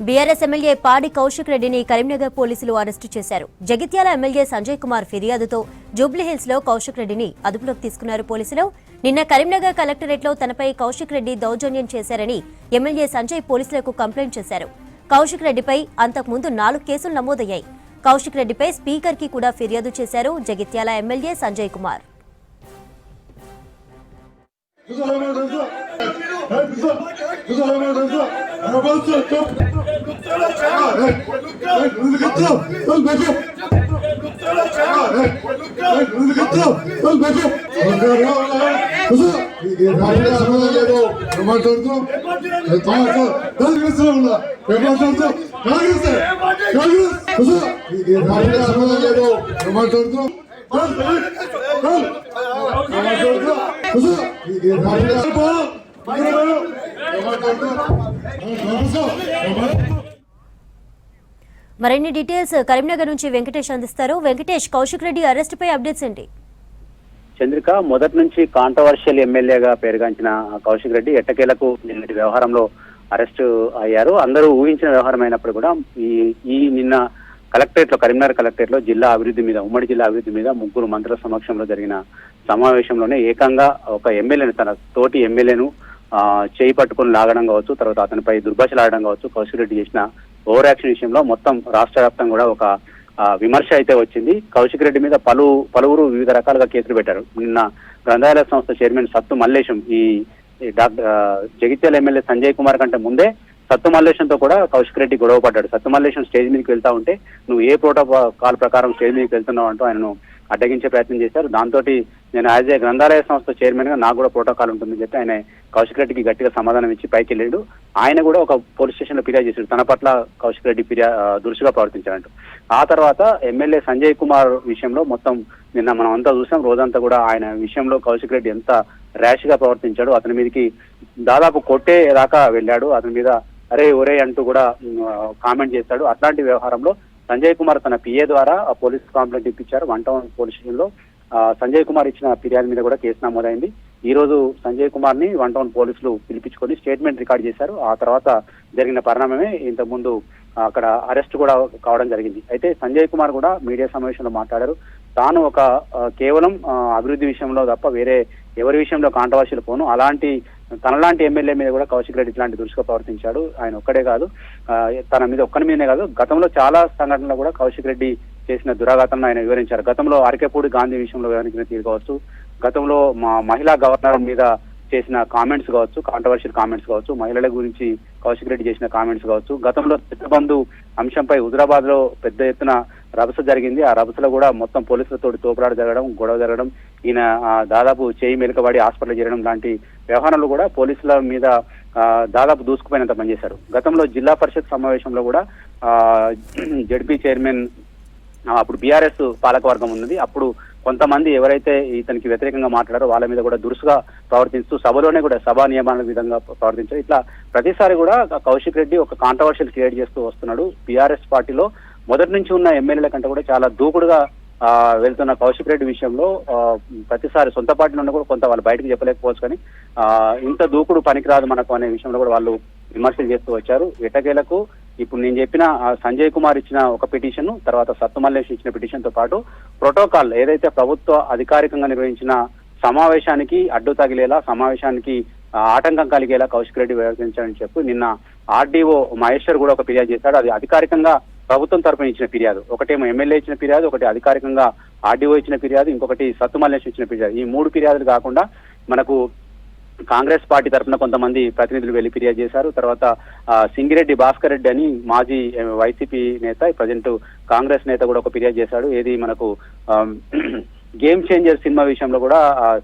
BRS MLA పాడి కౌశిక్ రెడ్డిని కరీంనగర్ పోలీసులు అరెస్టు చేశారు. జగిత్యాల ఎమ్మెల్యే సంజయ్ కుమార్ ఫిర్యాదుతో జూబ్లీహిల్స్ లో కౌశిక్ రెడ్డిని అదుపులోకి తీసుకున్నారు పోలీసులు. నిన్న కరీంనగర్ కలెక్టరేట్ లో తనపై కౌశిక్ రెడ్డి దౌర్జన్యం చేశారని ఎమ్మెల్యే సంజయ్ పోలీసులకు కంప్లైంట్ చేశారు. కౌశిక్ రెడ్డిపై అంతకుముందు 4 కేసులు నమోదయ్యాయి. కౌశిక్ రెడ్డిపై స్పీకర్ కి కూడా ఫిర్యాదు చేశారు జగిత్యాల ఎమ్మెల్యే సంజయ్ కుమార్. మరిన్ని డీటెయిల్స్ కరీంనగర్ నుంచి వెంకటేష్ అందిస్తారు. వెంకటేష్, కౌశిక్ రెడ్డి అరెస్ట్ పై అప్డేట్స్ ఏంటి? చంద్రిక, మొదటి నుంచి కాంట్రవర్షియల్ ఎమ్మెల్యేగా పేరుగాంచిన కౌశిక్ రెడ్డి ఎట్టకేలకు నిన్నటి వ్యవహారంలో అరెస్ట్ అయ్యారు. అందరూ ఊహించిన వ్యవహారం అయినప్పుడు కూడా ఈ నిన్న కలెక్టరేట్ లో, కరీంనగర్ కలెక్టరేట్ లో జిల్లా అభివృద్ధి మీద, ఉమ్మడి జిల్లా అభివృద్ధి మీద 3 మంత్రుల సమక్షంలో జరిగిన సమావేశంలోనే ఏకంగా ఒక ఎమ్మెల్యేను, తన తోటి ఎమ్మెల్యేను చేయి పట్టుకుని లాగడం కావచ్చు, తర్వాత అతనిపై దుర్భాషలాడడం కావచ్చు, కౌశిక్ రెడ్డి చేసిన ఓవర్ యాక్షన్ విషయంలో మొత్తం రాష్ట్ర వ్యాప్తంగా కూడా ఒక విమర్శ అయితే వచ్చింది. కౌశిక్ రెడ్డి మీద పలువురు వివిధ రకాలుగా కేసులు పెట్టారు. నిన్న గ్రంథాలయ సంస్థ చైర్మన్ సత్తు మల్లేశం, ఈ జగిత్యాల ఎమ్మెల్యే సంజయ్ కుమార్ కంటే ముందే సత్తు మల్లేశంతో కూడా కౌశిక్ రెడ్డి గొడవ పడ్డాడు. సత్తు మల్లేశం స్టేజ్ మీదకి వెళ్తా ఉంటే నువ్వు ఏ ప్రోటోకాల్ ప్రకారం స్టేజ్ మీదకి వెళ్తున్నావు అంటూ ఆయనను అడ్డగించే ప్రయత్నం చేశారు. దాంతో నేను యాజ్ ఏ గ్రంథాలయ సంస్థ చైర్మన్ గా నాకు కూడా ప్రోటోకాల్ ఉంటుందని చెప్పి ఆయన కౌశిక్ రెడ్డికి గట్టిగా సమాధానం ఇచ్చి పైకి వెళ్ళాడు. ఆయన కూడా ఒక పోలీస్ స్టేషన్ లో ఫిర్యాదు చేశాడు, తన పట్ల కౌశిక్ రెడ్డి దురుసుగా ప్రవర్తించారంటూ. ఆ తర్వాత ఎమ్మెల్యే సంజయ్ కుమార్ విషయంలో మొత్తం నిన్న మనం అంతా చూసాం. రోజంతా కూడా ఆయన విషయంలో కౌశిక్ రెడ్డి ఎంత ర్యాష్ గా ప్రవర్తించాడు, అతని మీదకి దాదాపు కొట్టే దాకా వెళ్ళాడు, అతని మీద అరే ఒరే అంటూ కూడా కామెంట్ చేశాడు. అట్లాంటి వ్యవహారంలో సంజయ్ కుమార్ తన పిఏ ద్వారా పోలీస్ కంప్లైంట్ ఇప్పించారు. 1 టౌన్ పోలీస్ స్టేషన్ లో సంజయ్ కుమార్ ఇచ్చిన ఫిర్యాదు మీద కూడా కేసు నమోదైంది. ఈ రోజు సంజయ్ కుమార్ ని 1 టౌన్ పోలీసులు పిలిపించుకొని స్టేట్మెంట్ రికార్డ్ చేశారు. ఆ తర్వాత జరిగిన పరిణామమే ఇంతకుముందు అక్కడ అరెస్ట్ కూడా కావడం జరిగింది. అయితే సంజయ్ కుమార్ కూడా మీడియా సమావేశంలో మాట్లాడారు. తాను ఒక కేవలం అభివృద్ధి విషయంలో తప్ప వేరే ఎవరి విషయంలో కాంట్రవర్షియల్ పోను, అలాంటి తనలాంటి ఎమ్మెల్యే మీద కూడా కౌశిక్ రెడ్డి ఇట్లాంటి దురుసుగా ప్రవర్తించాడు. ఆయన ఒక్కడే కాదు, తన మీద ఒక్కని మీదనే కాదు, గతంలో చాలా సంఘటనలు కూడా కౌశిక్ రెడ్డి చేసిన దురాఘాతాలను ఆయన వివరించారు. గతంలో అరకెపూడి గాంధీ విషయంలో వివరించిన తీరు కావచ్చు, గతంలో మహిళా గవర్నర్ మీద చేసిన కామెంట్స్ కావచ్చు, కాంట్రవర్షియల్ కామెంట్స్ కావచ్చు, మహిళల గురించి కౌశిక్ రెడ్డి చేసిన కామెంట్స్ కావచ్చు, గతంలో పెద్దబంధు అంశంపై హుజరాబాద్ లో పెద్ద ఎత్తున రభస జరిగింది. ఆ రభసలో కూడా మొత్తం పోలీసులతో తోపులాట జరగడం, గొడవ జరగడం, ఈయన దాదాపు చేయి మెలకబడి హాస్పిటల్ చేరడం లాంటి వ్యవహారాలు కూడా పోలీసుల మీద దాదాపు దూసుకుపోయినంత పనిచేశారు. గతంలో జిల్లా పరిషత్ సమావేశంలో కూడా జడ్పీ చైర్మన్, అప్పుడు బీఆర్ఎస్ పాలకవర్గం ఉన్నది, అప్పుడు కొంతమంది ఎవరైతే ఇతనికి వ్యతిరేకంగా మాట్లాడారో వాళ్ళ మీద కూడా దురుసుగా ప్రవర్తిస్తూ సభలోనే కూడా సభా నియమాల విధంగా ప్రవర్తించారు. ఇట్లా ప్రతిసారి కూడా కౌశిక్ రెడ్డి ఒక కాంట్రవర్షియల్ క్రియేట్ చేస్తూ వస్తున్నాడు. బీఆర్ఎస్ పార్టీలో మొదటి నుంచి ఉన్న ఎమ్మెల్యేల కంటే కూడా చాలా దూకుడుగా వెళ్తున్న కౌశిక్ రెడ్డి విషయంలో ప్రతిసారి సొంత పార్టీలో ఉన్న కూడా కొంత వాళ్ళు బయటకు చెప్పలేకపోవచ్చు, కానీ ఇంత దూకుడు పనికిరాదు మనకు అనే విషయంలో కూడా వాళ్ళు విమర్శలు చేస్తూ వచ్చారు. ఎటకేలకు ఇప్పుడు నేను చెప్పిన సంజయ్ కుమార్ ఇచ్చిన ఒక పిటిషన్, తర్వాత సత్తు మల్లేష్ ఇచ్చిన పిటిషన్ తో పాటు ప్రోటోకాల్ ఏదైతే ప్రభుత్వ అధికారికంగా నిర్వహించిన సమావేశానికి అడ్డు తగిలేలా, సమావేశానికి ఆటంకం కలిగేలా కౌశిక్ రెడ్డి వ్యవహరించారని చెప్పి నిన్న ఆర్డీఓ మహేశ్వర్ కూడా ఒక ఫిర్యాదు చేశాడు. అది అధికారికంగా ప్రభుత్వం తరఫున ఇచ్చిన ఫిర్యాదు, ఒకటేమో ఎమ్మెల్యే ఇచ్చిన ఫిర్యాదు, ఒకటి అధికారికంగా ఆర్డీఓ ఇచ్చిన ఫిర్యాదు, ఇంకొకటి సత్తు మల్లేష్ ఇచ్చిన ఫిర్యాదు. ఈ 3 ఫిర్యాదులు కాకుండా మనకు కాంగ్రెస్ పార్టీ తరఫున కొంతమంది ప్రతినిధులు వెళ్లి ఫిర్యాదు చేశారు. తర్వాత సింగిరెడ్డి భాస్కర్ రెడ్డి అని మాజీ వైసీపీ నేత, ప్రజెంట్ కాంగ్రెస్ నేత కూడా ఒక ఫిర్యాదు చేశాడు. ఏది మనకు గేమ్ చేంజర్ సినిమా విషయంలో కూడా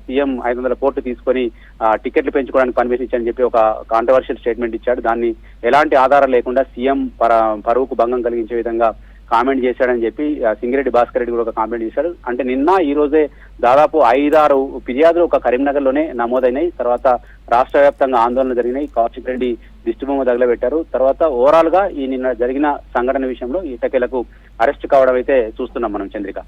సీఎం 500 కోట్లు తీసుకొని టికెట్లు పెంచుకోవడానికి పర్మిషన్ ఇచ్చారని చెప్పి ఒక కాంట్రవర్షియల్ స్టేట్మెంట్ ఇచ్చాడు. దాన్ని ఎలాంటి ఆధారం లేకుండా సీఎం పరువుకు భంగం కలిగించే విధంగా కామెంట్ చేశాడని చెప్పి సింగిరెడ్డి భాస్కర్ రెడ్డి కూడా ఒక కామెంట్ చేశాడు. అంటే నిన్న ఈ రోజే దాదాపు 5-6 ఫిర్యాదులు ఒక కరీంనగర్ లోనే నమోదైనాయి. తర్వాత రాష్ట్ర వ్యాప్తంగా ఆందోళన జరిగినాయి. కౌశిక్ రెడ్డి దిష్టిబొమ్మ తగలబెట్టారు. తర్వాత ఓవరాల్ గా ఈ నిన్న జరిగిన సంఘటన విషయంలో ఇటకేలకు అరెస్ట్ కావడం అయితే చూస్తున్నాం మనం, చంద్రిక.